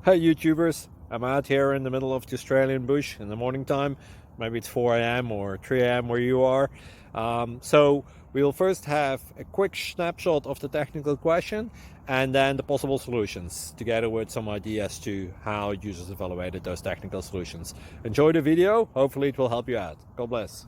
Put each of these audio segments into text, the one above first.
Hey YouTubers, I'm out here in the middle of the Australian bush in the morning time. Maybe it's 4 a.m. or 3 a.m. where you are. So we'll first have a quick snapshot of the technical question and then the possible solutions, together with some ideas to how users evaluated those technical solutions. Enjoy the video, hopefully it will help you out. God bless.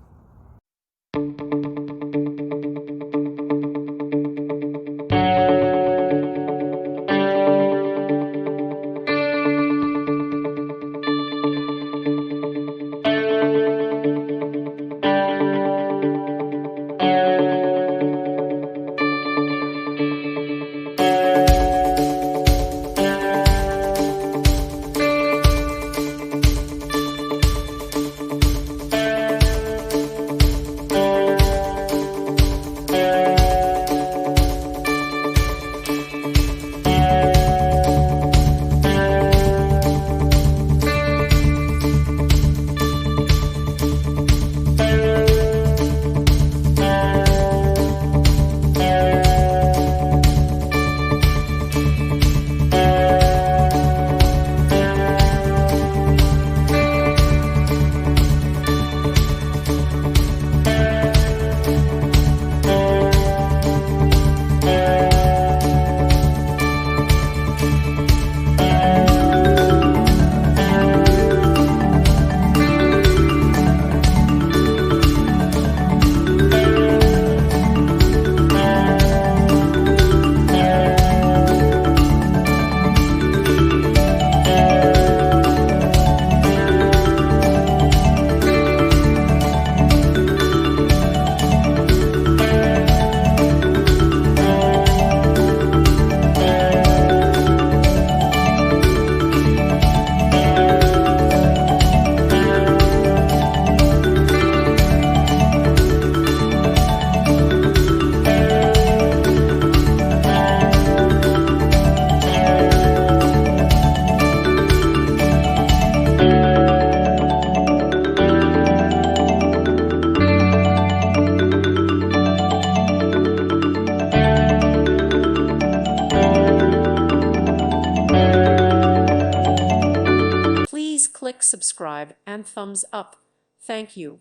Please click subscribe and thumbs up. Thank you.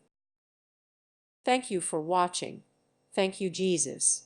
Thank you for watching. Thank you, Jesus.